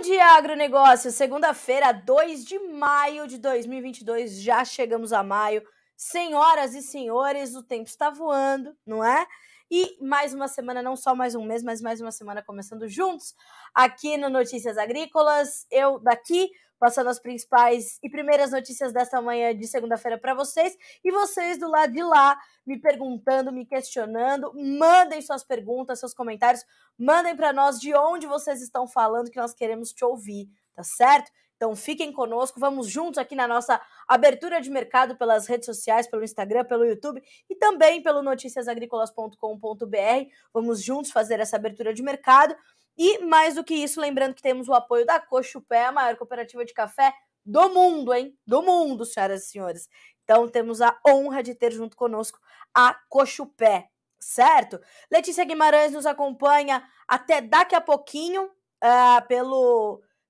Bom dia, agronegócio! Segunda-feira, 2 de maio de 2022, já chegamos a maio. Senhoras e senhores, o tempo está voando, não é? E mais uma semana, não só mais um mês, mas mais uma semana começando juntos aqui no Notícias Agrícolas. Eu daqui, passando as principais e primeiras notícias desta manhã de segunda-feira para vocês, e vocês do lado de lá me perguntando, me questionando. Mandem suas perguntas, seus comentários, mandem para nós de onde vocês estão falando, que nós queremos te ouvir, tá certo? Então fiquem conosco, vamos juntos aqui na nossa abertura de mercado pelas redes sociais, pelo Instagram, pelo YouTube e também pelo noticiasagricolas.com.br. Vamos juntos fazer essa abertura de mercado. E mais do que isso, lembrando que temos o apoio da Cochupé, a maior cooperativa de café do mundo, hein? Do mundo, senhoras e senhores. Então temos a honra de ter junto conosco a Cochupé, certo? Letícia Guimarães nos acompanha até daqui a pouquinho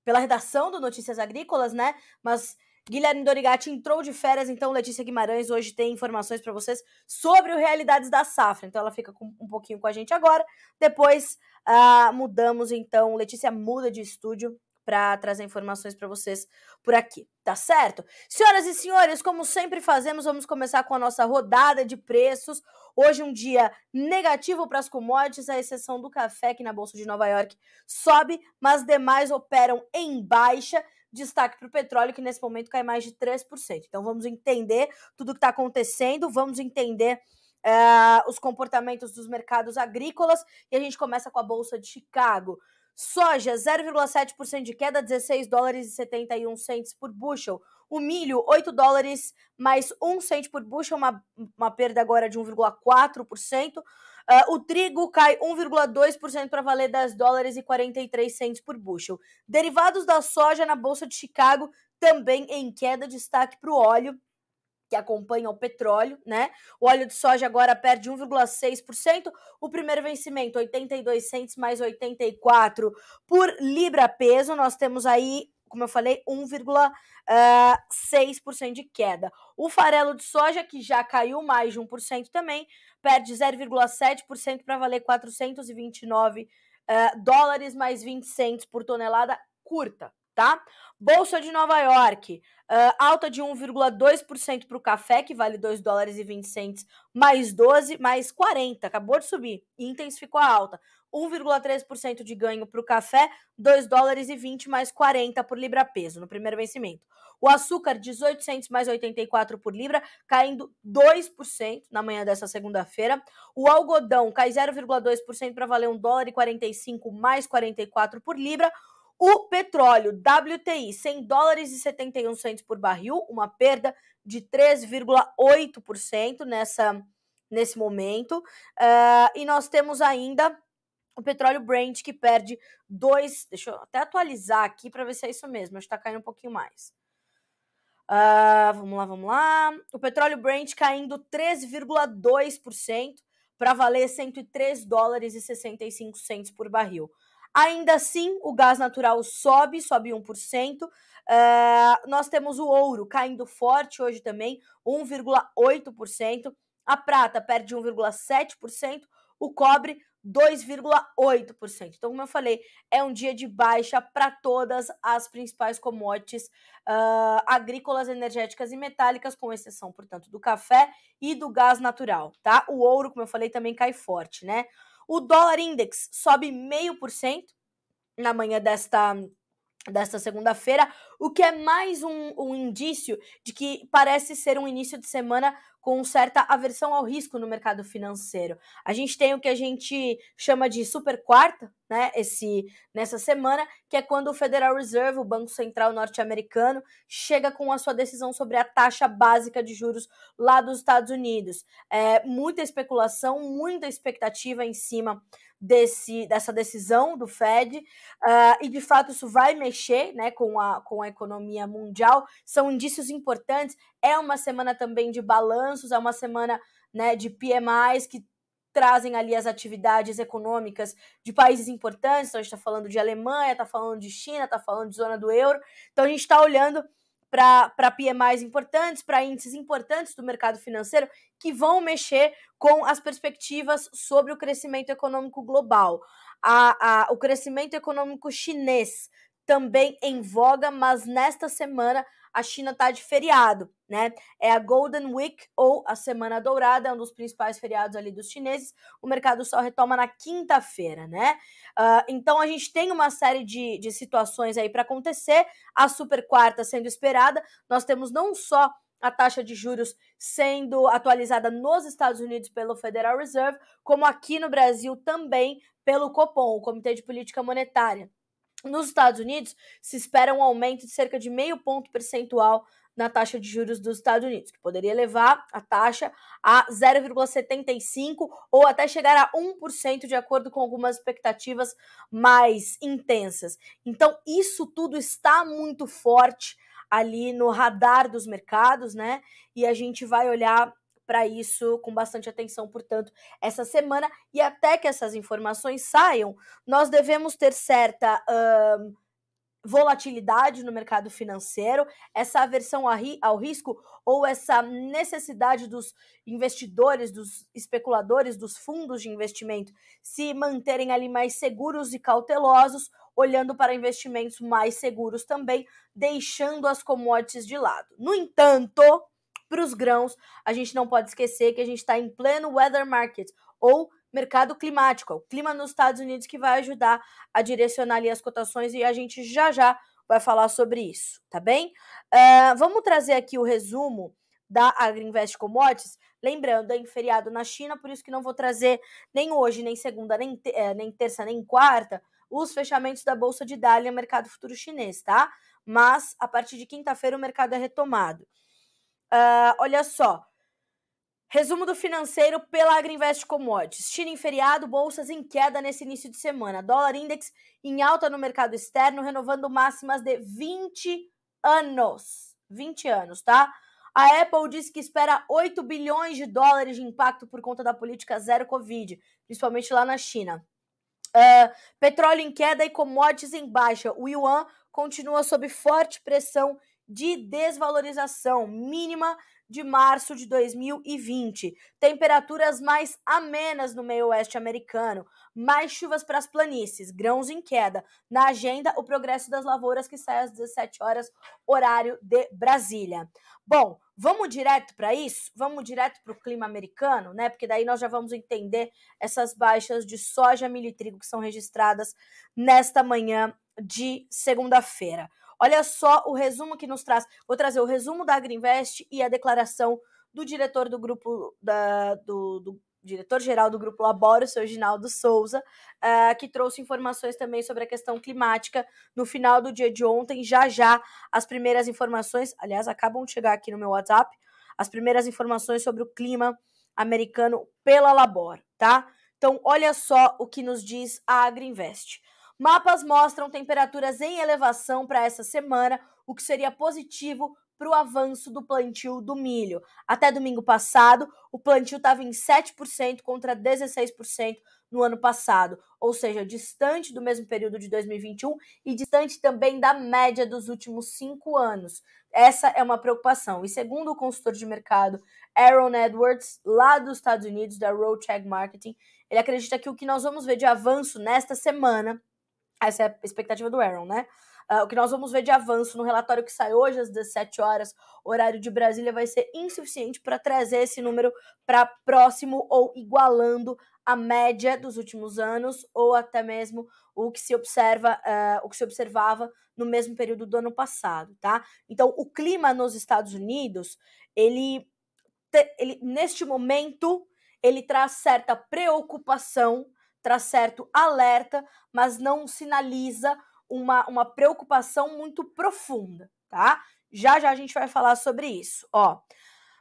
pela redação do Notícias Agrícolas, né? Mas Guilherme Dorigatti entrou de férias, então Letícia Guimarães hoje tem informações para vocês sobre o Realidades da Safra. Então ela fica um pouquinho com a gente agora. Depois mudamos, então, Letícia muda de estúdio para trazer informações para vocês por aqui, tá certo? Senhoras e senhores, como sempre fazemos, vamos começar com a nossa rodada de preços. Hoje um dia negativo para as commodities, à exceção do café, que na Bolsa de Nova York sobe, mas demais operam em baixa. Destaque para o petróleo, que nesse momento cai mais de 3%. Então vamos entender tudo o que está acontecendo, vamos entender os comportamentos dos mercados agrícolas, e a gente começa com a Bolsa de Chicago. Soja, 0,7% de queda, 16 dólares e 71 cents por bushel. O milho, 8 dólares mais 1 cento por bushel, uma perda agora de 1,4%. O trigo cai 1,2% para valer 10 dólares e 43 cents por bushel. Derivados da soja na Bolsa de Chicago também em queda, destaque para o óleo, que acompanha o petróleo, né? O óleo de soja agora perde 1,6%. O primeiro vencimento, 82 cents mais 84 por libra peso. Nós temos aí, como eu falei, 1,6% de queda. O farelo de soja, que já caiu mais de 1% também, perde 0,7% para valer 429 dólares mais 20 cents por tonelada curta, tá? Bolsa de Nova York, alta de 1,2% para o café, que vale 2 dólares e 20 cents, mais 12, mais 40, acabou de subir e intensificou a alta. 1,3% de ganho para o café, 2 dólares e 20 mais 40 por libra peso no primeiro vencimento. O açúcar, 18 cents mais 84 por libra, caindo 2% na manhã dessa segunda-feira. O algodão cai 0,2% para valer 1 dólar e 45 mais 44 por libra. O petróleo WTI, 100 dólares e 71 cents por barril, uma perda de 3,8% nesse momento. E nós temos ainda o petróleo Brent, que perde 2... Deixa eu até atualizar aqui para ver se é isso mesmo, acho que está caindo um pouquinho mais. Vamos lá. O petróleo Brent caindo 3,2% para valer 103 dólares e 65 cents por barril. Ainda assim, o gás natural sobe 1%. Nós temos o ouro caindo forte hoje também, 1,8%. A prata perde 1,7%. O cobre, 2,8%. Então, como eu falei, é um dia de baixa para todas as principais commodities agrícolas, energéticas e metálicas, com exceção, portanto, do café e do gás natural, tá? O ouro, como eu falei, também cai forte, né? O dólar index sobe 0,5% na manhã desta segunda-feira, o que é mais um indício de que parece ser um início de semana com certa aversão ao risco no mercado financeiro. A gente tem o que a gente chama de super quarta, né, nessa semana, que é quando o Federal Reserve, o Banco Central norte-americano, chega com a sua decisão sobre a taxa básica de juros lá dos Estados Unidos. Muita especulação, muita expectativa em cima dessa decisão do Fed, e de fato isso vai mexer, né, com a economia mundial. São indícios importantes. É uma semana também de balanços, é uma semana, né, de PMIs que trazem ali as atividades econômicas de países importantes. Então a gente está falando de Alemanha, está falando de China, está falando de zona do euro. Então a gente está olhando para PMIs importantes, para índices importantes do mercado financeiro que vão mexer com as perspectivas sobre o crescimento econômico global. O crescimento econômico chinês também em voga, mas nesta semana a China está de feriado, né? É a Golden Week, ou a Semana Dourada, é um dos principais feriados ali dos chineses. O mercado só retoma na quinta-feira, né? Então a gente tem uma série de situações aí para acontecer. A super quarta sendo esperada. Nós temos não só a taxa de juros sendo atualizada nos Estados Unidos pelo Federal Reserve, como aqui no Brasil também pelo Copom, o Comitê de Política Monetária. Nos Estados Unidos, se espera um aumento de cerca de 0,5 ponto percentual na taxa de juros dos Estados Unidos, que poderia levar a taxa a 0,75% ou até chegar a 1%, de acordo com algumas expectativas mais intensas. Então, isso tudo está muito forte ali no radar dos mercados, né? E a gente vai olhar para isso com bastante atenção, portanto, essa semana. E até que essas informações saiam, nós devemos ter certa volatilidade no mercado financeiro, essa aversão ao risco ou essa necessidade dos investidores, dos especuladores, dos fundos de investimento se manterem ali mais seguros e cautelosos, olhando para investimentos mais seguros também, deixando as commodities de lado. No entanto, para os grãos, a gente não pode esquecer que a gente está em pleno weather market, ou mercado climático, o clima nos Estados Unidos que vai ajudar a direcionar ali as cotações, e a gente já vai falar sobre isso, tá bem? Vamos trazer aqui o resumo da Agriinvest Commodities, lembrando, é em feriado na China, por isso que não vou trazer nem hoje, nem segunda, nem terça, nem quarta, os fechamentos da Bolsa de Dalian, mercado futuro chinês, tá? Mas, a partir de quinta-feira, o mercado é retomado. Olha só, resumo do financeiro pela Agriinvest Commodities. China em feriado, bolsas em queda nesse início de semana. Dólar index em alta no mercado externo, renovando máximas de 20 anos. 20 anos, tá? A Apple disse que espera 8 bilhões de dólares de impacto por conta da política zero Covid, principalmente lá na China. Petróleo em queda e commodities em baixa. O yuan continua sob forte pressão de desvalorização, mínima de março de 2020. Temperaturas mais amenas no meio oeste americano, mais chuvas para as planícies, grãos em queda. Na agenda, o progresso das lavouras, que sai às 17 horas, horário de Brasília. Bom, vamos direto para isso? Vamos direto para o clima americano, né? Porque daí nós já vamos entender essas baixas de soja, milho e trigo que são registradas nesta manhã de segunda-feira. Olha só o resumo que nos traz. Vou trazer o resumo da Agriinvest e a declaração do diretor do grupo, do diretor-geral do Grupo Laboro, o seu Ginaldo Souza, que trouxe informações também sobre a questão climática no final do dia de ontem. Já as primeiras informações, aliás, acabam de chegar aqui no meu WhatsApp, as primeiras informações sobre o clima americano pela Labor, tá? Então, olha só o que nos diz a Agriinvest. Mapas mostram temperaturas em elevação para essa semana, o que seria positivo para o avanço do plantio do milho. Até domingo passado, o plantio estava em 7% contra 16% no ano passado, ou seja, distante do mesmo período de 2021 e distante também da média dos últimos 5 anos. Essa é uma preocupação. E segundo o consultor de mercado Aaron Edwards, lá dos Estados Unidos, da Roadcheck Marketing, ele acredita que o que nós vamos ver de avanço nesta semana, essa é a expectativa do Aaron, né? O que nós vamos ver de avanço no relatório que sai hoje às 17 horas, horário de Brasília, vai ser insuficiente para trazer esse número para próximo ou igualando a média dos últimos anos, ou até mesmo o que se observava no mesmo período do ano passado, tá? Então, o clima nos Estados Unidos, ele neste momento, ele traz certa preocupação, traz certo alerta, mas não sinaliza uma preocupação muito profunda, tá? Já a gente vai falar sobre isso, ó.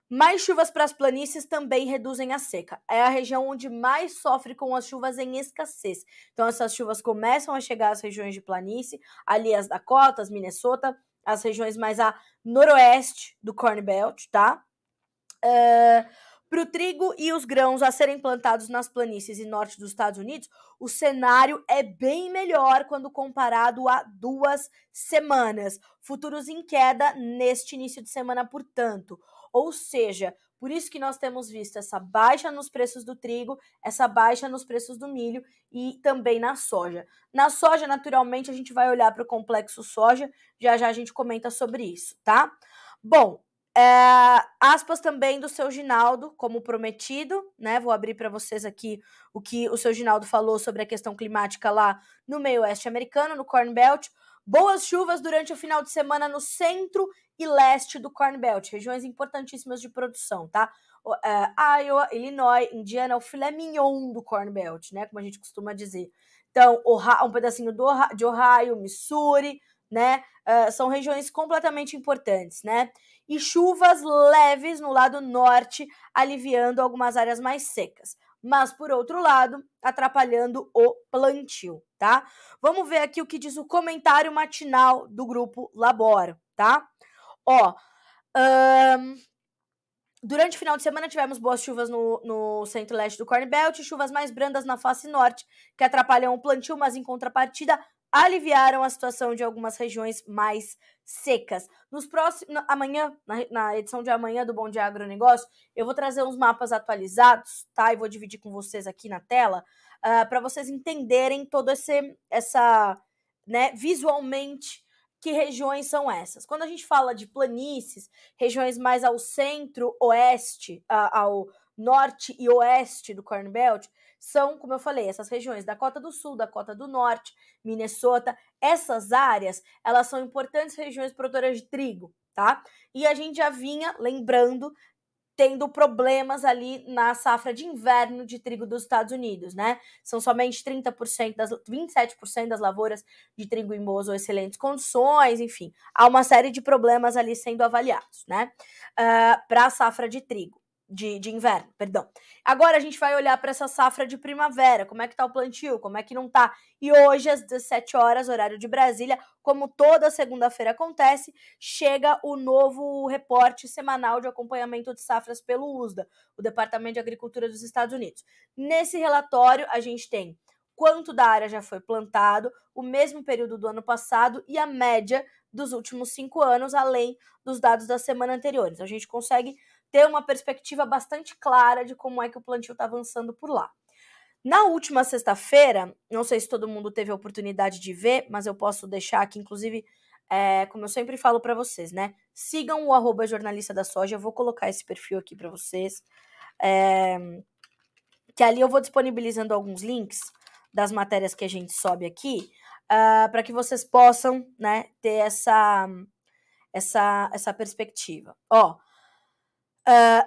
Mais chuvas para as planícies também reduzem a seca. É a região onde mais sofre com as chuvas em escassez. Então, essas chuvas começam a chegar às regiões de planície, ali as Dakotas, Minnesota, as regiões mais a noroeste do Corn Belt, tá? Para o trigo e os grãos a serem plantados nas planícies e norte dos Estados Unidos, o cenário é bem melhor quando comparado a 2 semanas. Futuros em queda neste início de semana, portanto. Ou seja, Por isso que nós temos visto essa baixa nos preços do trigo, essa baixa nos preços do milho e também na soja. Na soja, naturalmente, a gente vai olhar para o complexo soja, já a gente comenta sobre isso, tá? Bom, aspas também do seu Ginaldo, como prometido, né? Vou abrir para vocês aqui o que o seu Ginaldo falou sobre a questão climática lá no meio oeste americano, no Corn Belt. Boas chuvas durante o final de semana no centro e leste do Corn Belt, regiões importantíssimas de produção, tá? Iowa, Illinois, Indiana, o filé mignon do Corn Belt, né? Como a gente costuma dizer. Então, um pedacinho de Ohio, Missouri, né? São regiões completamente importantes, né? E chuvas leves no lado norte, aliviando algumas áreas mais secas. Mas, por outro lado, atrapalhando o plantio, tá? Vamos ver aqui o que diz o comentário matinal do Grupo Labora, tá? Ó, durante o final de semana tivemos boas chuvas no centro-leste do Corn Belt e chuvas mais brandas na face norte, que atrapalham o plantio, mas em contrapartida aliviaram a situação de algumas regiões mais secas. Amanhã, na edição de amanhã do Bom Dia Agronegócio, eu vou trazer uns mapas atualizados, tá? E vou dividir com vocês aqui na tela, para vocês entenderem todo né, visualmente, que regiões são essas. Quando a gente fala de planícies, regiões mais ao centro-oeste, ao norte e oeste do Corn Belt, são, como eu falei, essas regiões, Dakota do Sul, Dakota do Norte, Minnesota. Essas áreas, elas são importantes regiões produtoras de trigo, tá? E a gente já vinha, lembrando, tendo problemas ali na safra de inverno de trigo dos Estados Unidos, né? São somente 27% das lavouras de trigo em boas ou excelentes condições, enfim. Há uma série de problemas ali sendo avaliados, né? Para a safra de trigo. De inverno, perdão. Agora a gente vai olhar para essa safra de primavera, como é que tá o plantio, como é que não tá. E hoje, às 17 horas, horário de Brasília, como toda segunda-feira acontece, chega o novo reporte semanal de acompanhamento de safras pelo USDA, o Departamento de Agricultura dos Estados Unidos. Nesse relatório, a gente tem quanto da área já foi plantado, o mesmo período do ano passado e a média dos últimos 5 anos, além dos dados da semana anterior. Então, a gente consegue ter uma perspectiva bastante clara de como é que o plantio está avançando por lá. Na última sexta-feira, não sei se todo mundo teve a oportunidade de ver, mas eu posso deixar aqui, inclusive, como eu sempre falo para vocês, né? Sigam o @jornalista da soja, eu vou colocar esse perfil aqui para vocês, que ali eu vou disponibilizando alguns links das matérias que a gente sobe aqui, para que vocês possam, né, ter essa perspectiva. Ó,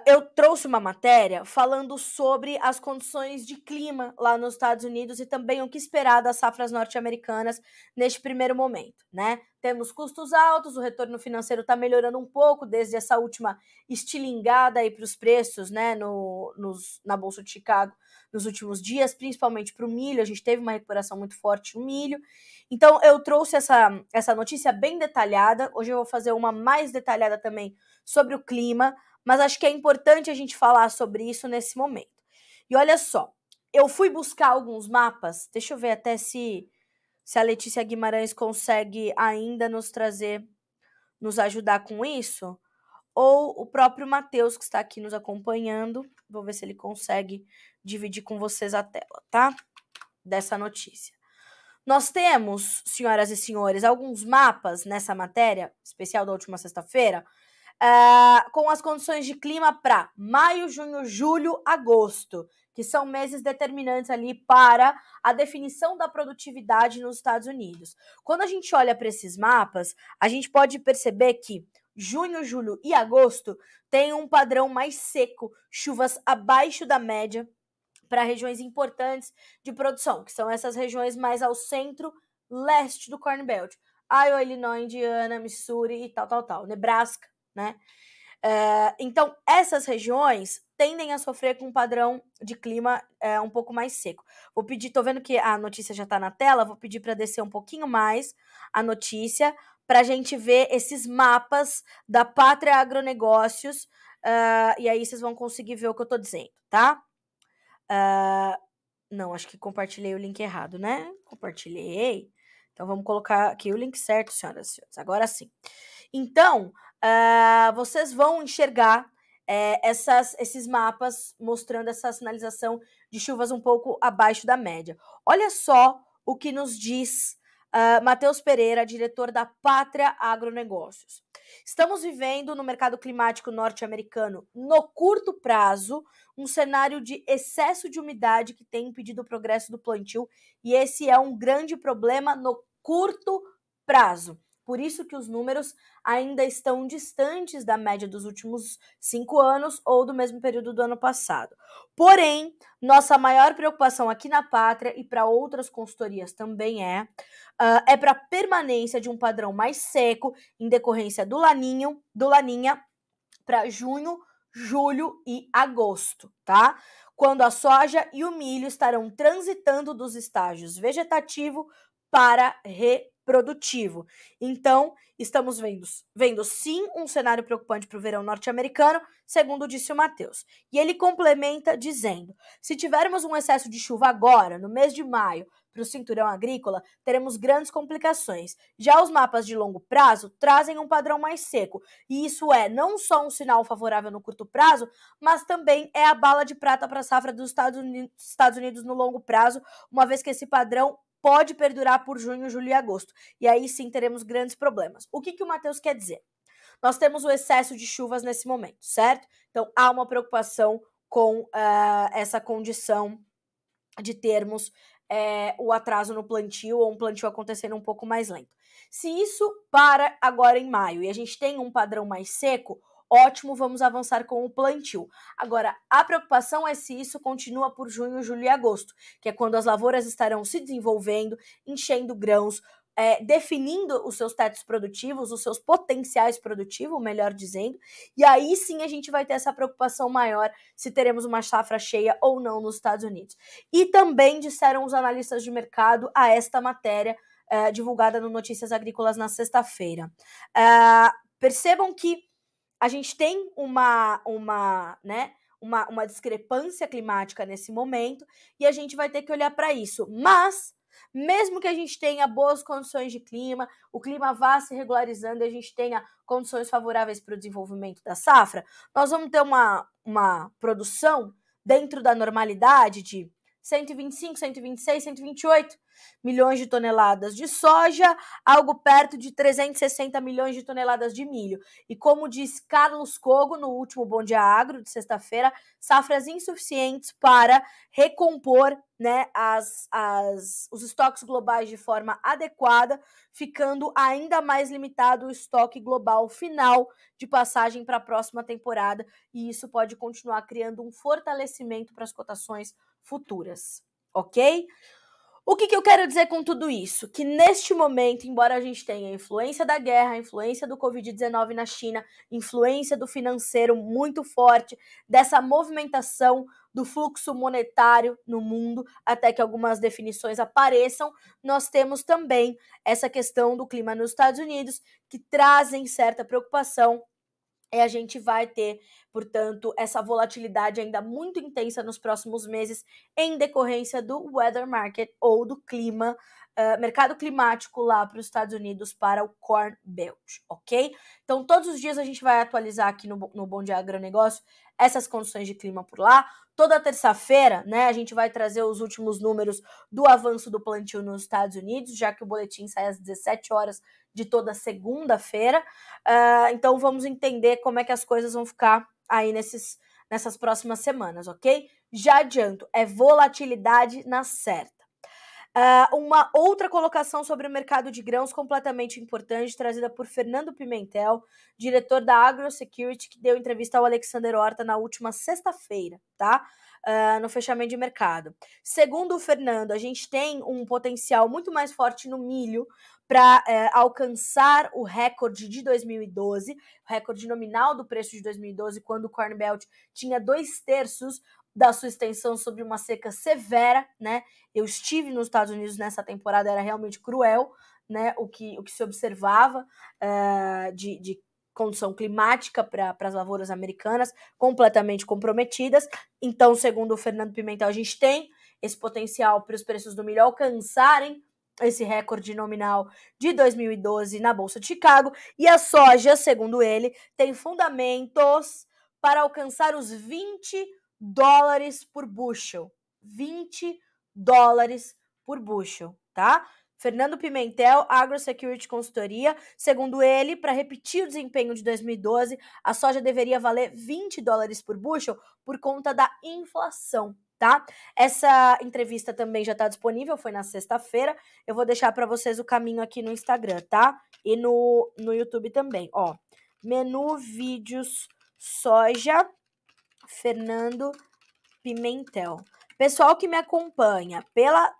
eu trouxe uma matéria falando sobre as condições de clima lá nos Estados Unidos e também o que esperar das safras norte-americanas neste primeiro momento, né? Temos custos altos, o retorno financeiro está melhorando um pouco desde essa última estilingada aí para os preços, né, na Bolsa de Chicago nos últimos dias, principalmente para o milho. A gente teve uma recuperação muito forte no milho. Então, eu trouxe essa notícia bem detalhada. Hoje eu vou fazer uma mais detalhada também sobre o clima, mas acho que é importante a gente falar sobre isso nesse momento. E olha só, eu fui buscar alguns mapas, deixa eu ver até se a Letícia Guimarães consegue ainda nos ajudar com isso, ou o próprio Matheus, que está aqui nos acompanhando. Vou ver se ele consegue dividir com vocês a tela, tá? Dessa notícia. Nós temos, senhoras e senhores, alguns mapas nessa matéria especial da última sexta-feira, com as condições de clima para maio, junho, julho, agosto, que são meses determinantes ali para a definição da produtividade nos Estados Unidos. Quando a gente olha para esses mapas, a gente pode perceber que junho, julho e agosto tem um padrão mais seco, chuvas abaixo da média para regiões importantes de produção, que são essas regiões mais ao centro-leste do Corn Belt. Iowa, Illinois, Indiana, Missouri e tal, Nebraska, né? Então, essas regiões tendem a sofrer com um padrão de clima um pouco mais seco. Vou pedir, tô vendo que a notícia já está na tela, vou pedir para descer um pouquinho mais a notícia, para a gente ver esses mapas da Pátria Agronegócios, e aí vocês vão conseguir ver o que eu tô dizendo, tá? Não, acho que compartilhei o link errado, né? Compartilhei. Então, vamos colocar aqui o link certo, senhoras e senhores. Agora sim. Então, vocês vão enxergar esses mapas mostrando essa sinalização de chuvas um pouco abaixo da média. Olha só o que nos diz Matheus Pereira, diretor da Pátria Agronegócios. Estamos vivendo no mercado climático norte-americano, no curto prazo, um cenário de excesso de umidade que tem impedido o progresso do plantio, e esse é um grande problema no curto prazo. Por isso que os números ainda estão distantes da média dos últimos 5 anos ou do mesmo período do ano passado. Porém, nossa maior preocupação aqui na Pátria e para outras consultorias também é para a permanência de um padrão mais seco em decorrência do Laninha para junho, julho e agosto, tá? Quando a soja e o milho estarão transitando dos estágios vegetativo para reprodutivo. Então, estamos vendo sim um cenário preocupante para o verão norte-americano, segundo disse o Matheus. E ele complementa dizendo: se tivermos um excesso de chuva agora, no mês de maio, para o cinturão agrícola, teremos grandes complicações. Já os mapas de longo prazo trazem um padrão mais seco, e isso é não só um sinal favorável no curto prazo, mas também é a bala de prata para a safra dos Estados Unidos no longo prazo, uma vez que esse padrão pode perdurar por junho, julho e agosto. E aí sim teremos grandes problemas. O que o Matheus quer dizer? Nós temos o excesso de chuvas nesse momento, certo? Então há uma preocupação com essa condição de termos o atraso no plantio ou um plantio acontecendo um pouco mais lento. Se isso para agora em maio e a gente tem um padrão mais seco, ótimo, vamos avançar com o plantio. Agora, a preocupação é se isso continua por junho, julho e agosto, que é quando as lavouras estarão se desenvolvendo, enchendo grãos, definindo os seus tetos produtivos, os seus potenciais produtivos, melhor dizendo, e aí sim a gente vai ter essa preocupação maior se teremos uma safra cheia ou não nos Estados Unidos. E também disseram os analistas de mercado a esta matéria divulgada no Notícias Agrícolas na sexta-feira. Percebam que a gente tem uma discrepância climática nesse momento e a gente vai ter que olhar para isso, mas mesmo que a gente tenha boas condições de clima, o clima vá se regularizando e a gente tenha condições favoráveis para o desenvolvimento da safra, nós vamos ter uma produção dentro da normalidade de 125, 126, 128 milhões de toneladas de soja, algo perto de 360 milhões de toneladas de milho. E como diz Carlos Cogo no último Bom Dia Agro de sexta-feira, safras insuficientes para recompor, né, os estoques globais de forma adequada, ficando ainda mais limitado o estoque global final de passagem para a próxima temporada, e isso pode continuar criando um fortalecimento para as cotações futuras, ok? O que eu quero dizer com tudo isso? Que neste momento, embora a gente tenha a influência da guerra, a influência do Covid-19 na China, influência do financeiro muito forte, dessa movimentação do fluxo monetário no mundo, até que algumas definições apareçam, nós temos também essa questão do clima nos Estados Unidos, que trazem certa preocupação. E a gente vai ter, portanto, essa volatilidade ainda muito intensa nos próximos meses em decorrência do weather market ou do clima, mercado climático lá para os Estados Unidos para o Corn Belt, ok? Então, todos os dias a gente vai atualizar aqui no Bom Dia Agronegócio essas condições de clima por lá. Toda terça-feira, né, a gente vai trazer os últimos números do avanço do plantio nos Estados Unidos, já que o boletim sai às 17 horas de toda segunda-feira. Então, vamos entender como é que as coisas vão ficar aí nessas próximas semanas, ok? Já adianto, é volatilidade na certa. Uma outra colocação sobre o mercado de grãos completamente importante, trazida por Fernando Pimentel, diretor da AgroSecurity, que deu entrevista ao Alexander Horta na última sexta-feira, tá? No fechamento de mercado. Segundo o Fernando, a gente tem um potencial muito mais forte no milho para alcançar o recorde de 2012, o recorde nominal do preço de 2012, quando o Corn Belt tinha 2/3 da sua extensão sobre uma seca severa, né? Eu estive nos Estados Unidos nessa temporada, era realmente cruel, né? O que se observava de condição climática para as lavouras americanas, completamente comprometidas. Então, segundo o Fernando Pimentel, a gente tem esse potencial para os preços do milho alcançarem esse recorde nominal de 2012 na Bolsa de Chicago. E a soja, segundo ele, tem fundamentos para alcançar os $20 por bushel. $20 por bushel, tá? Fernando Pimentel, AgroSecurity Consultoria. Segundo ele, para repetir o desempenho de 2012, a soja deveria valer $20 por bushel por conta da inflação, tá? Essa entrevista também já está disponível, foi na sexta-feira. Eu vou deixar para vocês o caminho aqui no Instagram, tá? E no YouTube também, ó. Menu Vídeos Soja, Fernando Pimentel. Pessoal que me acompanha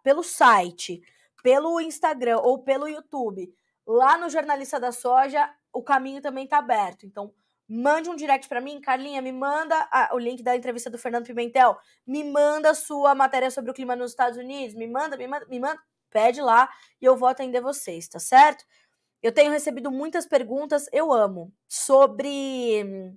pelo site, pelo Instagram ou pelo YouTube, lá no Jornalista da Soja, o caminho também tá aberto. Então, mande um direct para mim, Carlinha, me manda o link da entrevista do Fernando Pimentel, me manda a sua matéria sobre o clima nos Estados Unidos, me manda, pede lá e eu vou atender vocês, tá certo? Eu tenho recebido muitas perguntas, eu amo, sobre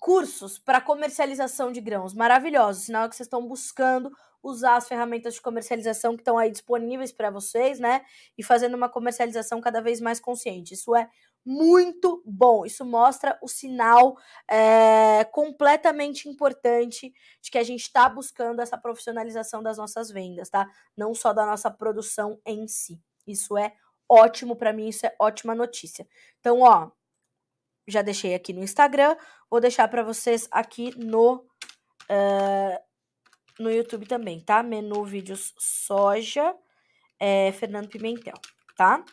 cursos para comercialização de grãos. Maravilhoso, sinal que vocês estão buscando usar as ferramentas de comercialização que estão aí disponíveis para vocês, né? E fazendo uma comercialização cada vez mais consciente. Isso é muito bom. Isso mostra o sinal completamente importante de que a gente está buscando essa profissionalização das nossas vendas, tá? Não só da nossa produção em si. Isso é ótimo para mim, isso é ótima notícia. Então, ó, já deixei aqui no Instagram, vou deixar para vocês aqui no YouTube também, tá? Menu Vídeos Soja, Fernando Pimentel, tá?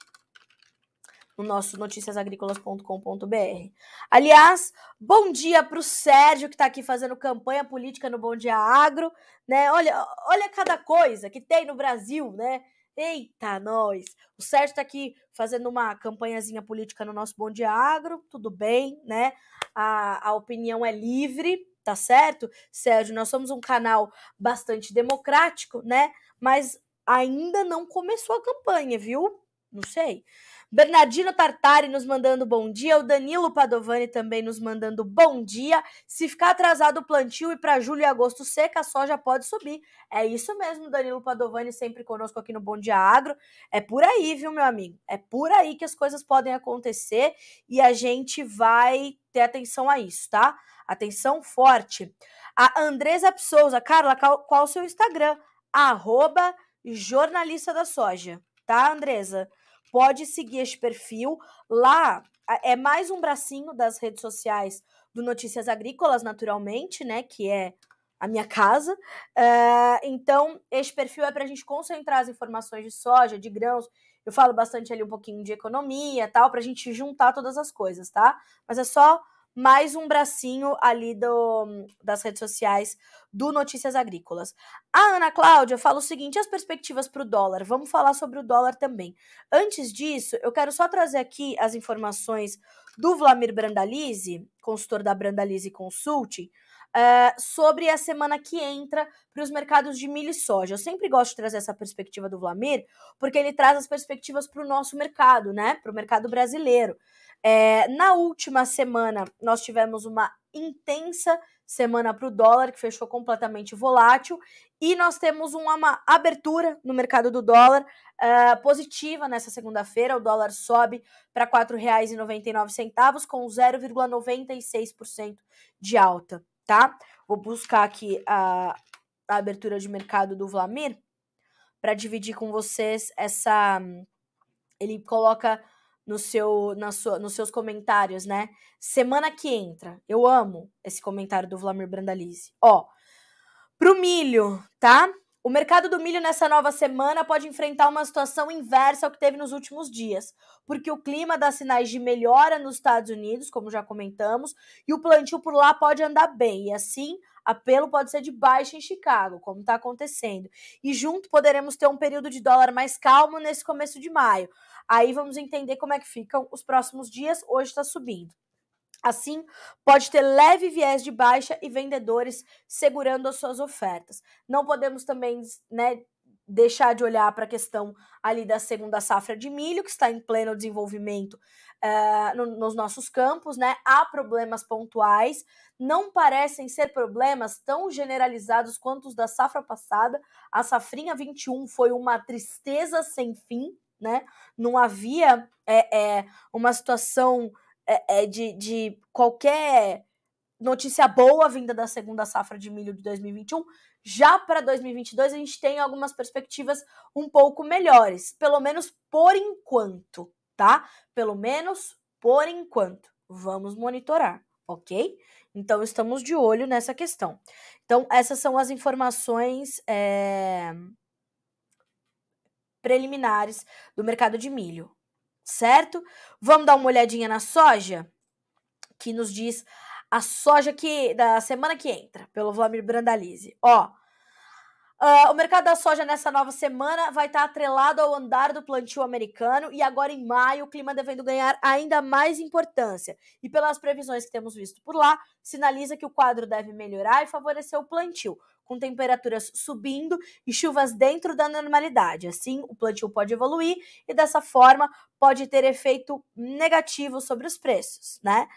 No nosso noticiasagricolas.com.br. Aliás, bom dia para o Sérgio, que está aqui fazendo campanha política no Bom Dia Agro, né? Olha cada coisa que tem no Brasil, né? Eita, nós! O Sérgio está aqui fazendo uma campanhazinha política no nosso Bom Dia Agro, tudo bem, né? A opinião é livre, tá certo? Sérgio, nós somos um canal bastante democrático, né? Mas ainda não começou a campanha, viu? Não sei. Bernardino Tartari nos mandando bom dia, o Danilo Padovani também nos mandando bom dia. Se ficar atrasado o plantio e para julho e agosto seca, a soja pode subir. É isso mesmo, Danilo Padovani sempre conosco aqui no Bom Dia Agro. É por aí, viu, meu amigo? É por aí que as coisas podem acontecer e a gente vai ter atenção a isso, tá? Atenção forte. A Andresa Psouza, Carla, qual o seu Instagram? @jornalista da soja, tá, Andresa? Pode seguir este perfil. Lá é mais um bracinho das redes sociais do Notícias Agrícolas, naturalmente, né? Que é a minha casa. Então, este perfil é para a gente concentrar as informações de soja, de grãos. Eu falo bastante ali um pouquinho de economia, tal, para a gente juntar todas as coisas, tá? Mas é só mais um bracinho ali das redes sociais do Notícias Agrícolas. A Ana Cláudia fala o seguinte, as perspectivas para o dólar. Vamos falar sobre o dólar também. Antes disso, eu quero só trazer aqui as informações do Vlamir Brandalize, consultor da Brandalize Consulting, sobre a semana que entra para os mercados de milho e soja. Eu sempre gosto de trazer essa perspectiva do Vlamir, porque ele traz as perspectivas para o nosso mercado, né? Para o mercado brasileiro. Na última semana, nós tivemos uma intensa semana para o dólar, que fechou completamente volátil, e nós temos uma abertura no mercado do dólar positiva nessa segunda-feira. O dólar sobe para R$ 4,99, com 0,96% de alta, tá? Vou buscar aqui a abertura de mercado do Vlamir para dividir com vocês essa... Ele coloca nos seus comentários, né? Semana que entra. Eu amo esse comentário do Vlamir Brandalize. Ó, pro milho, tá? O mercado do milho nessa nova semana pode enfrentar uma situação inversa ao que teve nos últimos dias, porque o clima dá sinais de melhora nos Estados Unidos, como já comentamos, e o plantio por lá pode andar bem, e assim apelo pode ser de baixa em Chicago, como está acontecendo. E junto poderemos ter um período de dólar mais calmo nesse começo de maio. Aí vamos entender como é que ficam os próximos dias. Hoje está subindo. Assim, pode ter leve viés de baixa e vendedores segurando as suas ofertas. Não podemos também, né, deixar de olhar para a questão ali da segunda safra de milho, que está em pleno desenvolvimento nos nossos campos, né? Há problemas pontuais, não parecem ser problemas tão generalizados quanto os da safra passada. A safrinha 21 foi uma tristeza sem fim, né? Não havia uma situação de qualquer notícia boa vinda da segunda safra de milho de 2021. Já para 2022, a gente tem algumas perspectivas um pouco melhores, pelo menos por enquanto, tá? Pelo menos por enquanto. Vamos monitorar, ok? Então, estamos de olho nessa questão. Então, essas são as informações preliminares do mercado de milho, certo? Vamos dar uma olhadinha na soja, que nos diz a soja da semana que entra, pelo Vlamir Brandalize. O mercado da soja nessa nova semana vai estar atrelado ao andar do plantio americano e agora em maio o clima devendo ganhar ainda mais importância. E pelas previsões que temos visto por lá, sinaliza que o quadro deve melhorar e favorecer o plantio, com temperaturas subindo e chuvas dentro da normalidade. Assim, o plantio pode evoluir e dessa forma pode ter efeito negativo sobre os preços, né?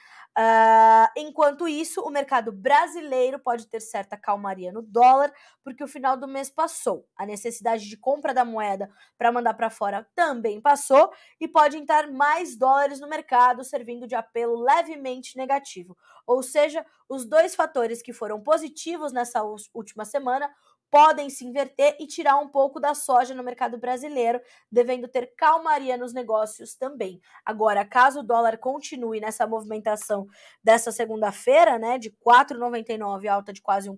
Enquanto isso, o mercado brasileiro pode ter certa calmaria no dólar, porque o final do mês passou. A necessidade de compra da moeda para mandar para fora também passou e pode entrar mais dólares no mercado, servindo de apelo levemente negativo. Ou seja, os dois fatores que foram positivos nessa última semana podem se inverter e tirar um pouco da soja no mercado brasileiro, devendo ter calmaria nos negócios também. Agora, caso o dólar continue nessa movimentação dessa segunda-feira, né, de 4,99, alta de quase 1%,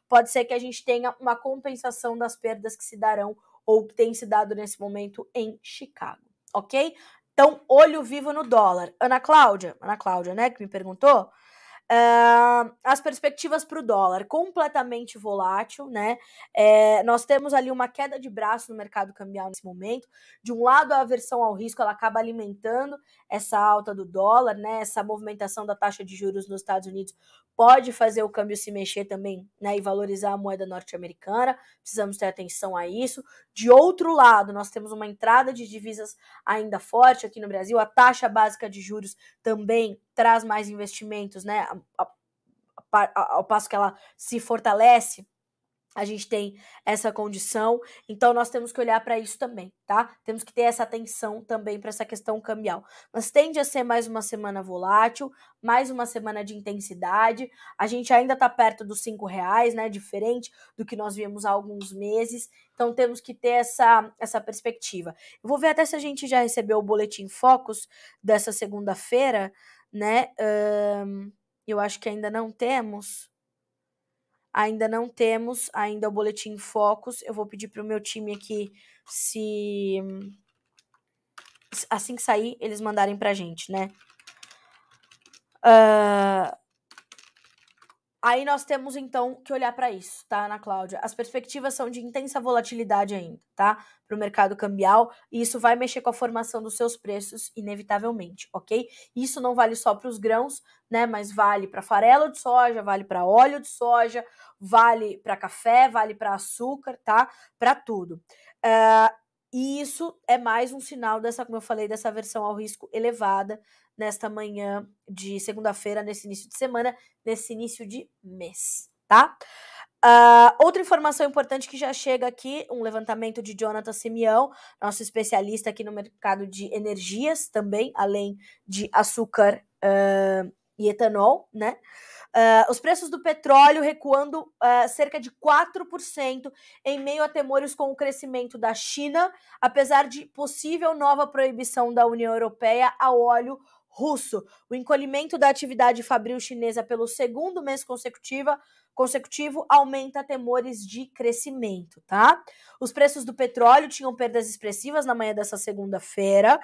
pode ser que a gente tenha uma compensação das perdas que se darão ou que tem se dado nesse momento em Chicago, ok? Então, olho vivo no dólar. Ana Cláudia, né, que me perguntou, as perspectivas para o dólar, completamente volátil, né? Nós temos ali uma queda de braço no mercado cambial nesse momento. De um lado, a aversão ao risco, ela acaba alimentando essa alta do dólar, né? Essa movimentação da taxa de juros nos Estados Unidos pode fazer o câmbio se mexer também, né? E valorizar a moeda norte-americana. Precisamos ter atenção a isso. De outro lado, nós temos uma entrada de divisas ainda forte aqui no Brasil. A taxa básica de juros também traz mais investimentos, né? Ao passo que ela se fortalece, a gente tem essa condição, então nós temos que olhar para isso também, tá? Temos que ter essa atenção também para essa questão cambial. Mas tende a ser mais uma semana volátil, mais uma semana de intensidade. A gente ainda está perto dos R$5, né? Diferente do que nós vimos há alguns meses. Então temos que ter essa perspectiva. Eu vou ver até se a gente já recebeu o boletim Focus dessa segunda-feira, né? Eu acho que ainda não temos. Ainda o boletim Focus. Eu vou pedir para o meu time aqui, se assim que sair, eles mandarem pra gente, né? Aí nós temos, então, que olhar para isso, tá, Ana Cláudia? As perspectivas são de intensa volatilidade ainda, tá? Para o mercado cambial, e isso vai mexer com a formação dos seus preços, inevitavelmente, ok? Isso não vale só para os grãos, né? Mas vale para farelo de soja, vale para óleo de soja, vale para café, vale para açúcar, tá? Para tudo. E isso é mais um sinal dessa, como eu falei, dessa aversão ao risco elevada nesta manhã de segunda-feira, nesse início de semana, nesse início de mês, tá? Outra informação importante que já chega aqui, um levantamento de Jonathan Simeão, nosso especialista aqui no mercado de energias também, além de açúcar e etanol, né? Os preços do petróleo recuando cerca de 4% em meio a temores com o crescimento da China, apesar de possível nova proibição da União Europeia ao óleo russo. O encolhimento da atividade fabril chinesa pelo segundo mês consecutivo aumenta temores de crescimento, tá? Os preços do petróleo tinham perdas expressivas na manhã dessa segunda-feira,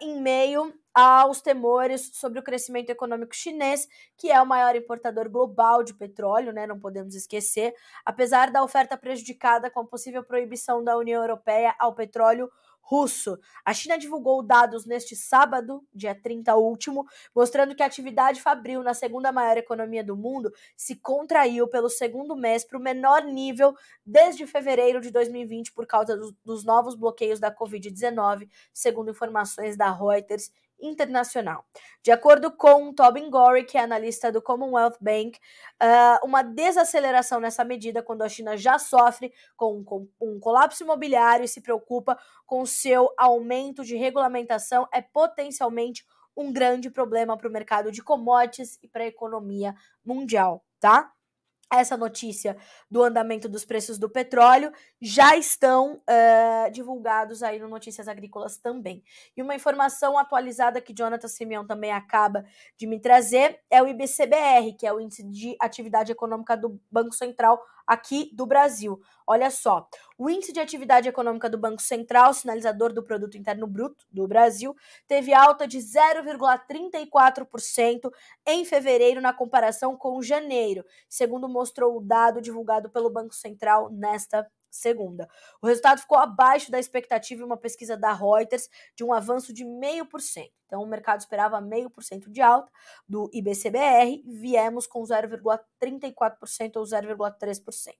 em meio aos temores sobre o crescimento econômico chinês, que é o maior importador global de petróleo, né? Não podemos esquecer, apesar da oferta prejudicada com a possível proibição da União Europeia ao petróleo russo. A China divulgou dados neste sábado, dia 30 último, mostrando que a atividade fabril na segunda maior economia do mundo se contraiu pelo segundo mês para o menor nível desde fevereiro de 2020 por causa dos novos bloqueios da Covid-19, segundo informações da Reuters Internacional. De acordo com Tobin Gorey, que é analista do Commonwealth Bank, uma desaceleração nessa medida quando a China já sofre com um colapso imobiliário e se preocupa com seu aumento de regulamentação é potencialmente um grande problema para o mercado de commodities e para a economia mundial, tá? Essa notícia do andamento dos preços do petróleo já estão divulgados aí no Notícias Agrícolas também. E uma informação atualizada que Jonathan Simeão também acaba de me trazer é o IBCBR, que é o Índice de Atividade Econômica do Banco Central aqui do Brasil. Olha só, o Índice de Atividade Econômica do Banco Central, sinalizador do Produto Interno Bruto do Brasil, teve alta de 0,34% em fevereiro na comparação com janeiro, segundo mostrou o dado divulgado pelo Banco Central nesta segunda. O resultado ficou abaixo da expectativa em uma pesquisa da Reuters de um avanço de 0,5%. Então, o mercado esperava 0,5% de alta do IBCBR, viemos com 0,34% ou 0,3%.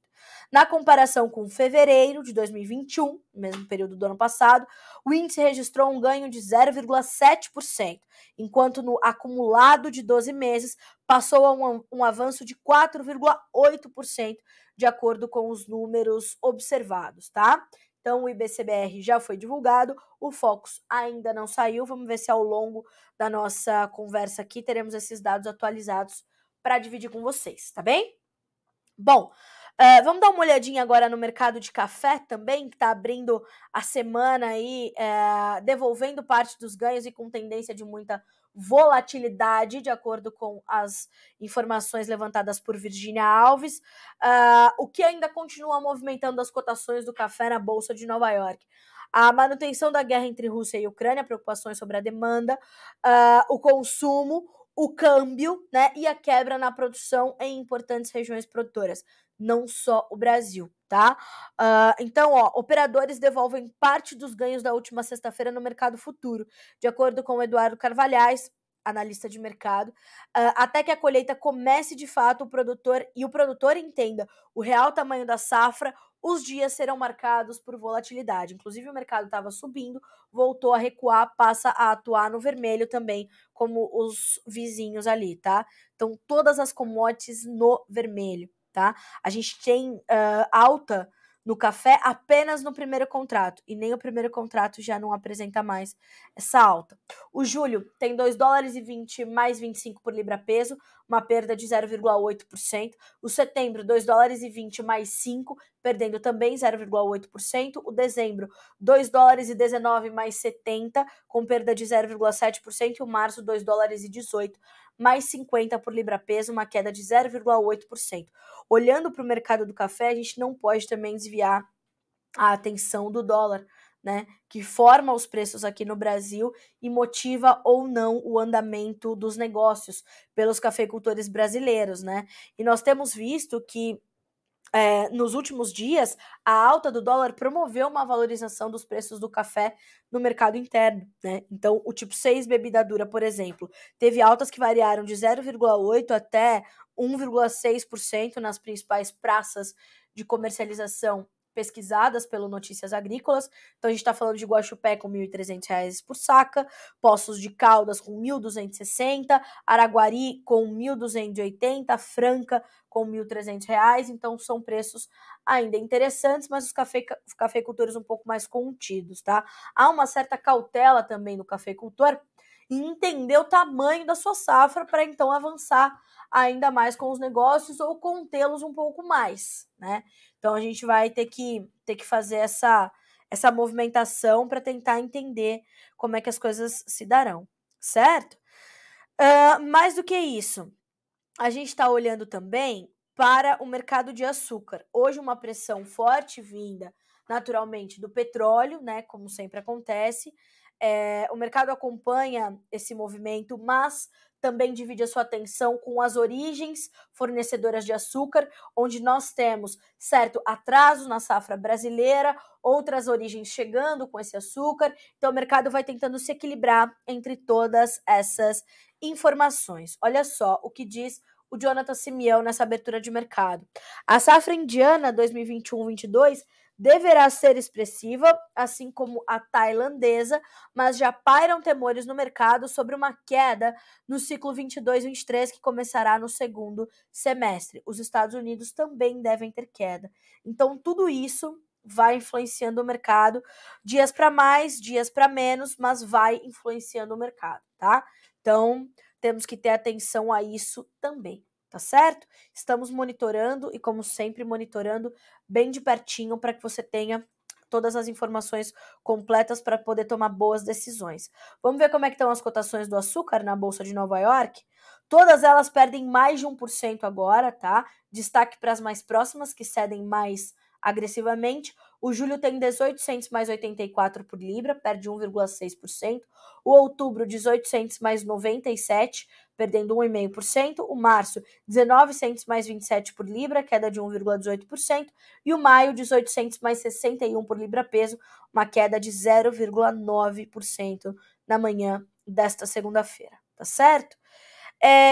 Na comparação com fevereiro de 2021, mesmo período do ano passado, o índice registrou um ganho de 0,7%, enquanto no acumulado de 12 meses passou a um avanço de 4,8%, de acordo com os números observados, tá? Então, o IBCBR já foi divulgado, o Focus ainda não saiu. Vamos ver se ao longo da nossa conversa aqui teremos esses dados atualizados para dividir com vocês, tá bem? Bom, vamos dar uma olhadinha agora no mercado de café também, que está abrindo a semana aí, devolvendo parte dos ganhos e com tendência de muita volatilidade, de acordo com as informações levantadas por Virginia Alves, o que ainda continua movimentando as cotações do café na Bolsa de Nova York. A manutenção da guerra entre Rússia e Ucrânia, preocupações sobre a demanda, o consumo, o câmbio, né, e a quebra na produção em importantes regiões produtoras, não só o Brasil, tá? Então, operadores devolvem parte dos ganhos da última sexta-feira no mercado futuro, de acordo com o Eduardo Carvalhais, analista de mercado, até que a colheita comece de fato o produtor entenda o real tamanho da safra, os dias serão marcados por volatilidade. Inclusive, o mercado estava subindo, voltou a recuar, passa a atuar no vermelho também, como os vizinhos ali, tá? Então, todas as commodities no vermelho, tá? A gente tem alta no café apenas no primeiro contrato, e nem o primeiro contrato já não apresenta mais essa alta. O julho tem $2,20 mais 25 por libra peso, uma perda de 0,8%. O setembro, $2,20 mais 5, perdendo também 0,8%. O dezembro, $2,19 mais 70, com perda de 0,7%. E o março, $2,18 mais 50 por libra peso, uma queda de 0,8%. Olhando para o mercado do café, a gente não pode também desviar a atenção do dólar, né, que forma os preços aqui no Brasil e motiva ou não o andamento dos negócios pelos cafeicultores brasileiros, né? E nós temos visto que nos últimos dias, a alta do dólar promoveu uma valorização dos preços do café no mercado interno, né? Então, o tipo 6 bebida dura, por exemplo, teve altas que variaram de 0,8% até 1,6% nas principais praças de comercialização pesquisadas pelo Notícias Agrícolas. Então, a gente está falando de Guaxupé com R$ 1.300 por saca, Poços de Caldas com 1.260, Araguari com 1.280, Franca com R$ 1.300, então são preços ainda interessantes, mas os cafeicultores um pouco mais contidos, tá? Há uma certa cautela também no cafeicultor em entender o tamanho da sua safra para então avançar ainda mais com os negócios ou contê-los um pouco mais, né? Então a gente vai ter que fazer essa movimentação para tentar entender como é que as coisas se darão, certo? Mais do que isso, a gente está olhando também para o mercado de açúcar. Hoje uma pressão forte vinda naturalmente do petróleo, né, como sempre acontece. O mercado acompanha esse movimento, mas também divide a sua atenção com as origens fornecedoras de açúcar, onde nós temos, certo, atraso na safra brasileira, outras origens chegando com esse açúcar. Então o mercado vai tentando se equilibrar entre todas essas informações. Olha só o que diz o Jonathan Simeão nessa abertura de mercado. A safra indiana 2021-22 deverá ser expressiva, assim como a tailandesa, mas já pairam temores no mercado sobre uma queda no ciclo 22-23, que começará no segundo semestre. Os Estados Unidos também devem ter queda. Então, tudo isso vai influenciando o mercado, dias para mais, dias para menos, mas vai influenciando o mercado, tá? Então, temos que ter atenção a isso também, tá certo? Estamos monitorando e, como sempre, monitorando bem de pertinho para que você tenha todas as informações completas para poder tomar boas decisões. Vamos ver como é que estão as cotações do açúcar na Bolsa de Nova York? Todas elas perdem mais de 1% agora, tá? Destaque para as mais próximas, que cedem mais agressivamente. O julho tem 18 mais 84 por libra, perde 1,6%. O outubro, 18 mais 97, perdendo 1,5%. O março, 19 mais 27 por libra, queda de 1,18%. E o maio, 18 mais 61 por libra peso, uma queda de 0,9% na manhã desta segunda-feira, tá certo?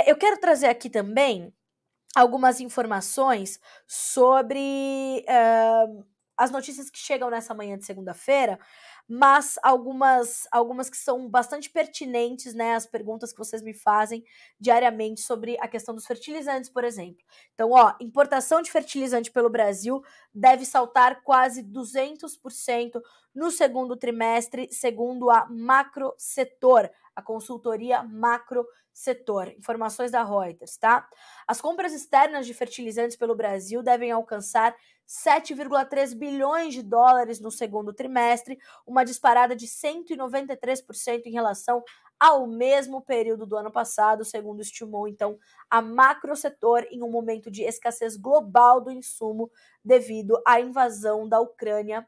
Eu quero trazer aqui também algumas informações sobre as notícias que chegam nessa manhã de segunda-feira, mas algumas que são bastante pertinentes, né, às perguntas que vocês me fazem diariamente sobre a questão dos fertilizantes, por exemplo. Então, importação de fertilizante pelo Brasil deve saltar quase 200% no segundo trimestre, segundo a Macro Setor, a consultoria Macro Setor. Informações da Reuters, tá? As compras externas de fertilizantes pelo Brasil devem alcançar 7,3 bilhões de dólares no segundo trimestre, uma disparada de 193% em relação ao mesmo período do ano passado, segundo estimou, então, a Macro Setor em um momento de escassez global do insumo devido à invasão da Ucrânia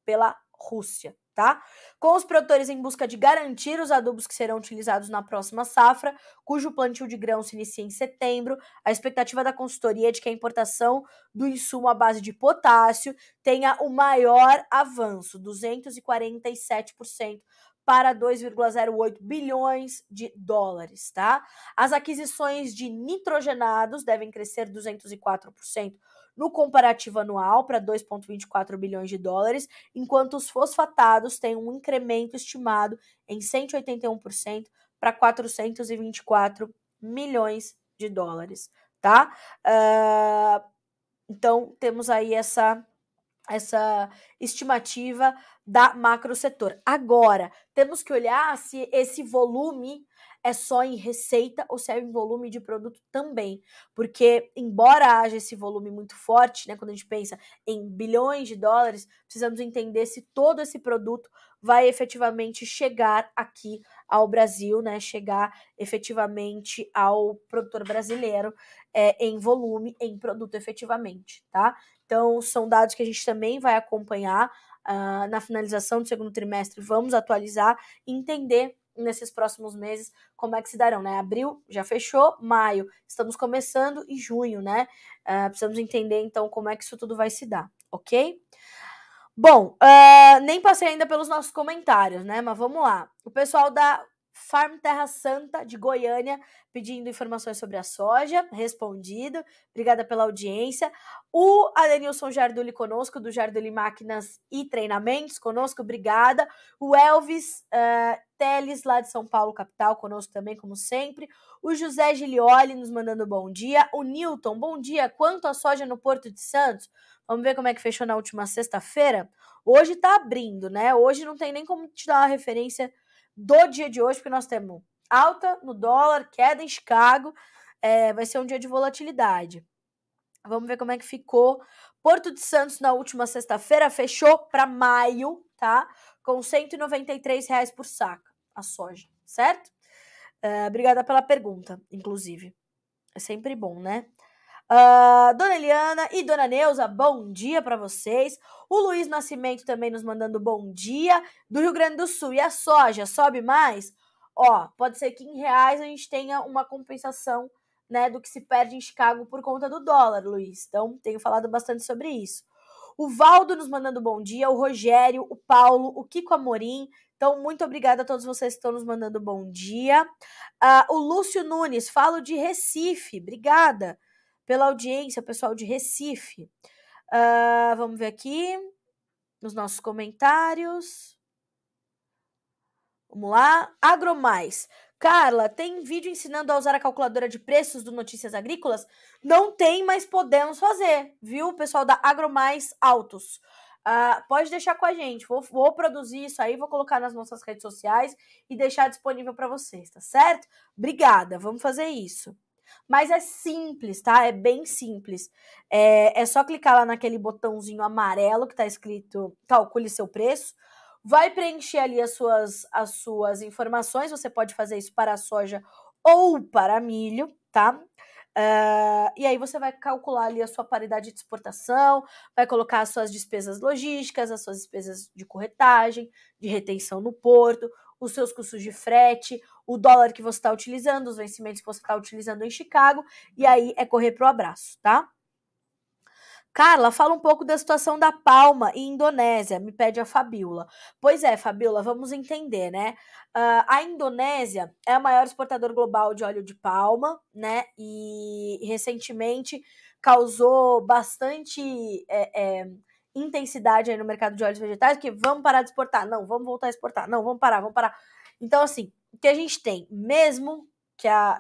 pela Rússia, tá? Com os produtores em busca de garantir os adubos que serão utilizados na próxima safra, cujo plantio de grãos se inicia em setembro, a expectativa da consultoria é de que a importação do insumo à base de potássio tenha o maior avanço, 247%, para 2,08 bilhões de dólares, tá? As aquisições de nitrogenados devem crescer 204% no comparativo anual para 2,24 bilhões de dólares, enquanto os fosfatados têm um incremento estimado em 181% para 424 milhões de dólares, tá? Então, temos aí essa estimativa da macro setor. Agora, temos que olhar se esse volume é só em receita ou se é em volume de produto também, porque embora haja esse volume muito forte, né, quando a gente pensa em bilhões de dólares, precisamos entender se todo esse produto vai efetivamente chegar aqui ao Brasil, né, chegar efetivamente ao produtor brasileiro em volume, em produto efetivamente, tá? Então, são dados que a gente também vai acompanhar na finalização do segundo trimestre, vamos atualizar e entender nesses próximos meses como é que se darão, né? Abril já fechou, maio estamos começando e junho, né? Precisamos entender, então, como é que isso tudo vai se dar, ok? Bom, nem passei ainda pelos nossos comentários, né? Mas vamos lá. O pessoal da Farm Terra Santa de Goiânia pedindo informações sobre a soja, respondido. Obrigada pela audiência. O Adenilson Jarduli conosco, do Jarduli Máquinas e Treinamentos, conosco, obrigada. O Elvis Teles, lá de São Paulo, capital, conosco também, como sempre. O José Gilioli nos mandando bom dia. O Newton, bom dia. Quanto à soja no Porto de Santos? Vamos ver como é que fechou na última sexta-feira? Hoje tá abrindo, né? Hoje não tem nem como te dar uma referência do dia de hoje, porque nós temos alta no dólar, queda em Chicago, vai ser um dia de volatilidade. Vamos ver como é que ficou. Porto de Santos na última sexta-feira fechou para maio, tá? Com R$193 por saca, a soja, certo? Obrigada pela pergunta, inclusive. É sempre bom, né? Dona Eliana e Dona Neuza, bom dia para vocês. O Luiz Nascimento também nos mandando bom dia. Do Rio Grande do Sul. E a soja sobe mais? Pode ser que em reais a gente tenha uma compensação, né, do que se perde em Chicago por conta do dólar, Luiz. Então, tenho falado bastante sobre isso. O Valdo nos mandando bom dia. O Rogério, o Paulo, o Kiko Amorim. Então, muito obrigada a todos vocês que estão nos mandando bom dia. O Lúcio Nunes, falo de Recife. Obrigada pela audiência, pessoal de Recife. Vamos ver aqui nos nossos comentários. Vamos lá. Agromais. Carla, tem vídeo ensinando a usar a calculadora de preços do Notícias Agrícolas? Não tem, mas podemos fazer, viu, pessoal da Agromais Autos? pode deixar com a gente. Vou produzir isso aí, vou colocar nas nossas redes sociais e deixar disponível para vocês, tá certo? Obrigada, vamos fazer isso. Mas é simples, tá? É bem simples. É só clicar lá naquele botãozinho amarelo que tá escrito calcule seu preço. Vai preencher ali as suas informações. Você pode fazer isso para a soja ou para milho, tá? E aí você vai calcular ali a sua paridade de exportação, vai colocar as suas despesas logísticas, as suas despesas de corretagem, de retenção no porto, os seus custos de frete, o dólar que você está utilizando, os vencimentos que você está utilizando em Chicago, e aí é correr pro abraço, tá? Carla, fala um pouco da situação da palma e Indonésia, me pede a Fabiola. Pois é, Fabiola, vamos entender, né? A Indonésia é o maior exportador global de óleo de palma, né? E recentemente causou bastante intensidade aí no mercado de óleos vegetais, que vamos parar de exportar, não, vamos voltar a exportar, não, vamos parar. Então, assim, o que a gente tem, mesmo que a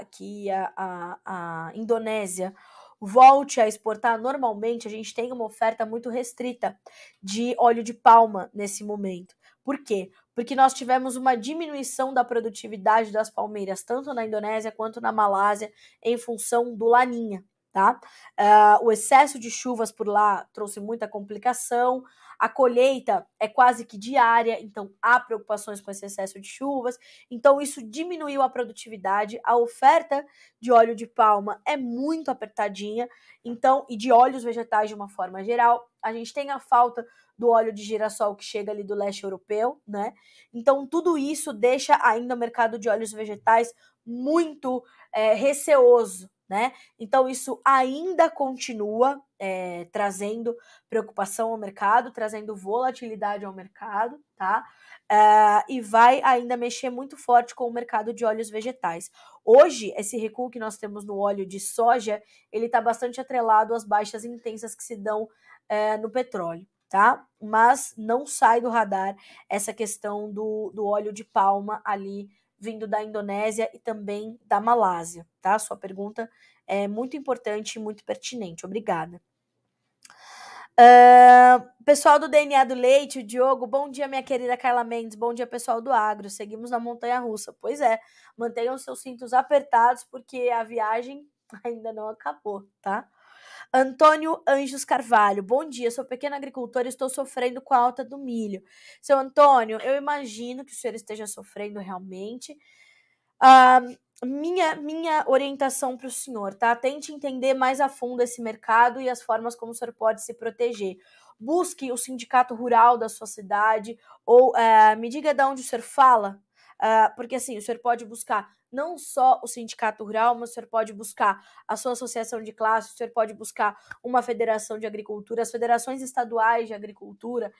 Indonésia volte a exportar normalmente, a gente tem uma oferta muito restrita de óleo de palma nesse momento. Por quê? Porque nós tivemos uma diminuição da produtividade das palmeiras, tanto na Indonésia quanto na Malásia, em função do Laninha, tá? O excesso de chuvas por lá trouxe muita complicação, a colheita é quase que diária, então há preocupações com esse excesso de chuvas, então isso diminuiu a produtividade, a oferta de óleo de palma é muito apertadinha, então, e de óleos vegetais de uma forma geral, a gente tem a falta do óleo de girassol que chega ali do leste europeu, né? Então, tudo isso deixa ainda o mercado de óleos vegetais muito receoso, né? Então, isso ainda continua trazendo preocupação ao mercado, trazendo volatilidade ao mercado, tá? E vai ainda mexer muito forte com o mercado de óleos vegetais. Hoje, esse recuo que nós temos no óleo de soja, ele está bastante atrelado às baixas intensas que se dão no petróleo, tá? Mas não sai do radar essa questão do óleo de palma ali vindo da Indonésia e também da Malásia, tá? Sua pergunta é muito importante e muito pertinente. Obrigada. Pessoal do DNA do Leite, o Diogo, bom dia, minha querida Carla Mendes, bom dia, pessoal do Agro, seguimos na montanha-russa. Pois é, mantenham seus cintos apertados, porque a viagem ainda não acabou, tá? Antônio Anjos Carvalho, bom dia, sou pequeno agricultor e estou sofrendo com a alta do milho. Seu Antônio, eu imagino que o senhor esteja sofrendo realmente. Minha orientação para o senhor, tá? Tente entender mais a fundo esse mercado e as formas como o senhor pode se proteger. Busque o sindicato rural da sua cidade ou me diga de onde o senhor fala, porque assim, o senhor pode buscar não só o sindicato rural, mas o senhor pode buscar a sua associação de classe, o senhor pode buscar uma federação de agricultura, as federações estaduais de agricultura,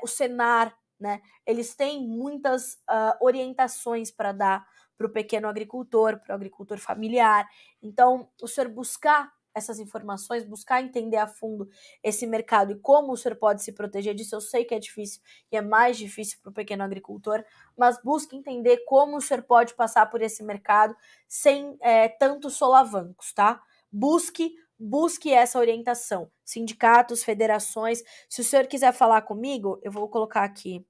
o Senar, né? Eles têm muitas orientações para dar para o pequeno agricultor, para o agricultor familiar. Então, o senhor buscar essas informações, buscar entender a fundo esse mercado e como o senhor pode se proteger disso, eu sei que é difícil e é mais difícil para o pequeno agricultor, mas busque entender como o senhor pode passar por esse mercado sem tantos solavancos, tá? Busque essa orientação. Sindicatos, federações. Se o senhor quiser falar comigo, eu vou colocar aqui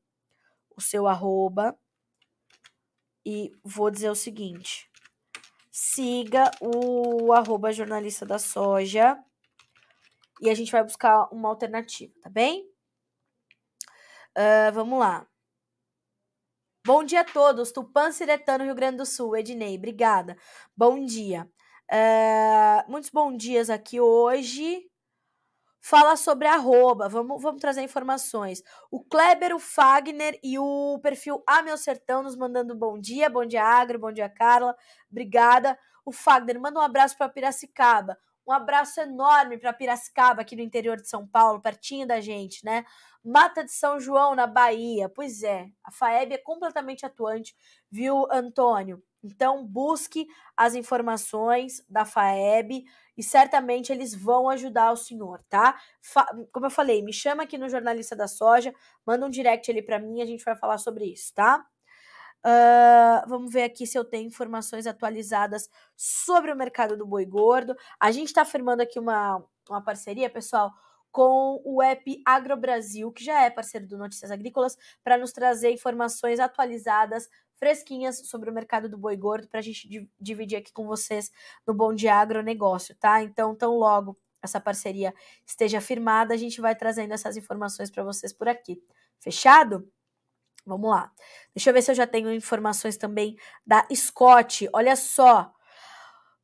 o seu arroba e vou dizer o seguinte: siga o arroba jornalista da soja e a gente vai buscar uma alternativa, tá bem? Vamos lá. Bom dia a todos, Tupã Ciretano, Rio Grande do Sul, Ednei, obrigada. Bom dia. Muitos bons dias aqui hoje. Fala sobre arroba, vamos trazer informações. O Kleber, o Fagner e o perfil A Meu Sertão nos mandando bom dia Agro, bom dia Carla, obrigada. O Fagner manda um abraço para Piracicaba, um abraço enorme para Piracicaba, aqui no interior de São Paulo, pertinho da gente, né? Mata de São João, na Bahia, pois é, a FAEB é completamente atuante, viu, Antônio? Então, busque as informações da FAEB e certamente eles vão ajudar o senhor, tá? Como eu falei, me chama aqui no Jornalista da Soja, manda um direct ali para mim, a gente vai falar sobre isso, tá? Vamos ver aqui se eu tenho informações atualizadas sobre o mercado do boi gordo. A gente está firmando aqui uma parceria, pessoal, com o app AgroBrasil, que já é parceiro do Notícias Agrícolas, para nos trazer informações atualizadas, fresquinhas sobre o mercado do boi gordo, para a gente dividir aqui com vocês no Bom Dia Agronegócio, tá? Então, tão logo essa parceria esteja firmada, a gente vai trazendo essas informações para vocês por aqui. Fechado? Vamos lá. Deixa eu ver se eu já tenho informações também da Scott. Olha só.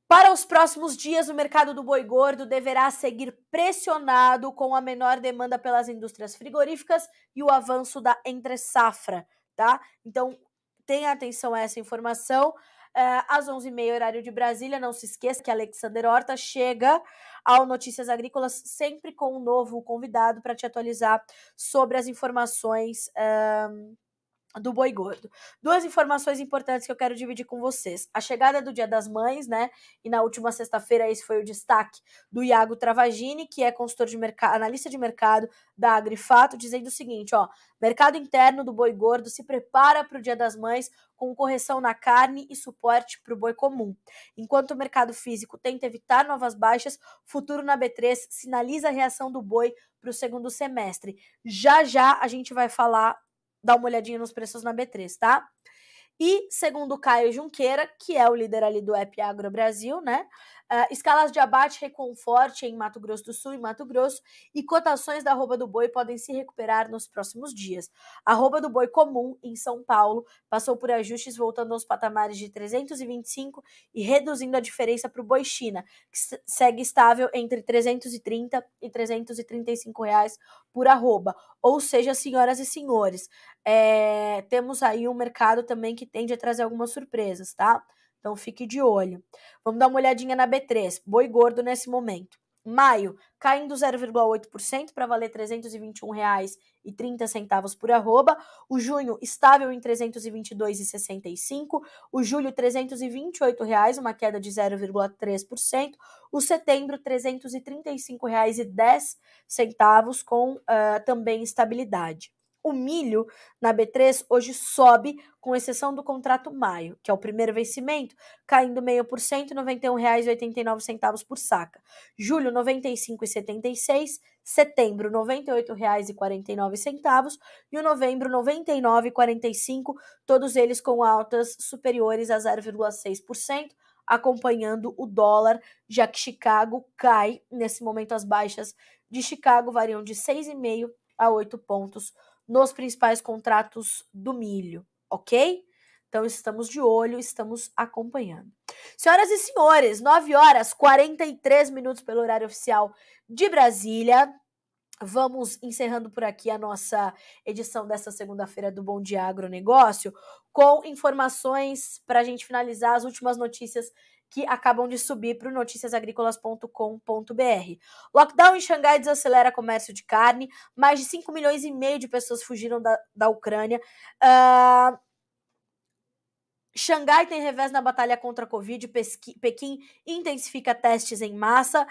Para os próximos dias, o mercado do boi gordo deverá seguir pressionado com a menor demanda pelas indústrias frigoríficas e o avanço da entre-safra, tá? Então, tenha atenção a essa informação. Às 11h30, horário de Brasília, não se esqueça que Alexander Horta chega ao Notícias Agrícolas sempre com um novo convidado para te atualizar sobre as informações do boi gordo. Duas informações importantes que eu quero dividir com vocês. A chegada do Dia das Mães, né? E na última sexta-feira esse foi o destaque do Iago Travagini, que é consultor de mercado, analista de mercado da Agrifato, dizendo o seguinte, ó: mercado interno do boi gordo se prepara para o Dia das Mães com correção na carne e suporte para o boi comum. Enquanto o mercado físico tenta evitar novas baixas, futuro na B3 sinaliza a reação do boi para o segundo semestre. Já já a gente vai falar, dá uma olhadinha nos preços na B3, tá? E, segundo o Caio Junqueira, que é o líder ali do app AgroBrasil, né? Escalas de abate recuam forte em Mato Grosso do Sul e Mato Grosso e cotações da arroba do boi podem se recuperar nos próximos dias. A arroba do boi comum em São Paulo passou por ajustes voltando aos patamares de 325 e reduzindo a diferença para o boi China, que segue estável entre 330 e 335 reais por arroba. Ou seja, senhoras e senhores, temos aí um mercado também que tende a trazer algumas surpresas, tá? Então fique de olho. Vamos dar uma olhadinha na B3, boi gordo nesse momento. Maio, caindo 0,8% para valer R$ 321,30 por arroba. O junho, estável em R$ 322,65. O julho, R$ 328, uma queda de 0,3%. O setembro, R$ 335,10, com também estabilidade. O milho na B3 hoje sobe, com exceção do contrato maio, que é o primeiro vencimento, caindo 0,5%, R$ 91,89 por saca. Julho, R$ 95,76, setembro, R$ 98,49 e o novembro, R$ 99,45, todos eles com altas superiores a 0,6%, acompanhando o dólar, já que Chicago cai. Nesse momento, as baixas de Chicago variam de 6,5 a 8 pontos nos principais contratos do milho, ok? Então, estamos de olho, estamos acompanhando. Senhoras e senhores, 9h43 pelo horário oficial de Brasília. Vamos encerrando por aqui a nossa edição dessa segunda-feira do Bom Dia Agronegócio, com informações para a gente finalizar as últimas notícias que acabam de subir para o noticiasagricolas.com.br. Lockdown em Xangai desacelera comércio de carne, mais de 5,5 milhões de pessoas fugiram da Ucrânia. Xangai tem revés na batalha contra a Covid, Pequim intensifica testes em massa.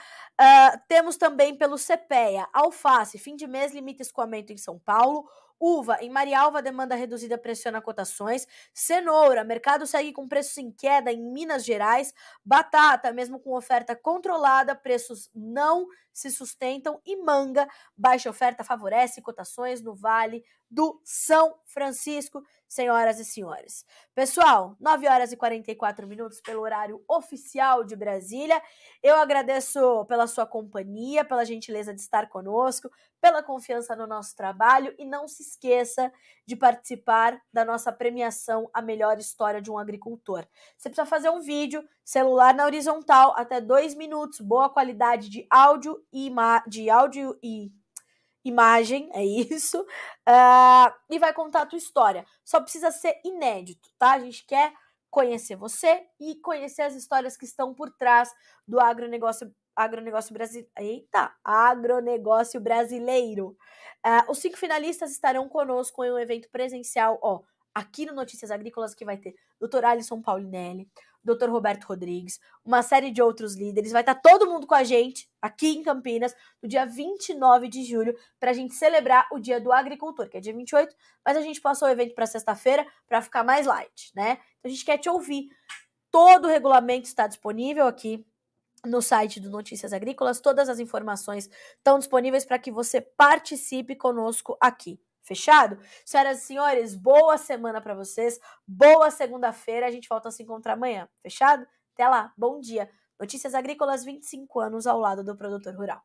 Temos também pelo CPEA, alface, fim de mês limita escoamento em São Paulo. Uva, em Marialva, demanda reduzida pressiona cotações. Cenoura, mercado segue com preços em queda em Minas Gerais. Batata, mesmo com oferta controlada, preços não se sustentam. E manga, baixa oferta favorece cotações no Vale do São Francisco. Senhoras e senhores. Pessoal, 9h44 pelo horário oficial de Brasília. Eu agradeço pela sua companhia, pela gentileza de estar conosco, pela confiança no nosso trabalho e não se esqueça de participar da nossa premiação A Melhor História de um Agricultor. Você precisa fazer um vídeo, celular na horizontal, até 2 minutos, boa qualidade de áudio e imagem, é isso, e vai contar a tua história. Só precisa ser inédito, tá? A gente quer conhecer você e conhecer as histórias que estão por trás do agronegócio brasileiro. Os 5 finalistas estarão conosco em um evento presencial, aqui no Notícias Agrícolas, que vai ter Dr. Alisson Paulinelli, Dr. Roberto Rodrigues, uma série de outros líderes. Vai estar todo mundo com a gente aqui em Campinas no dia 29 de julho para a gente celebrar o Dia do Agricultor, que é dia 28, mas a gente passou o evento para sexta-feira para ficar mais light, né? Então a gente quer te ouvir. Todo o regulamento está disponível aqui no site do Notícias Agrícolas. Todas as informações estão disponíveis para que você participe conosco aqui. Fechado? Senhoras e senhores, boa semana para vocês, boa segunda-feira, a gente volta a se encontrar amanhã. Fechado? Até lá, bom dia. Notícias Agrícolas, 25 anos ao lado do produtor rural.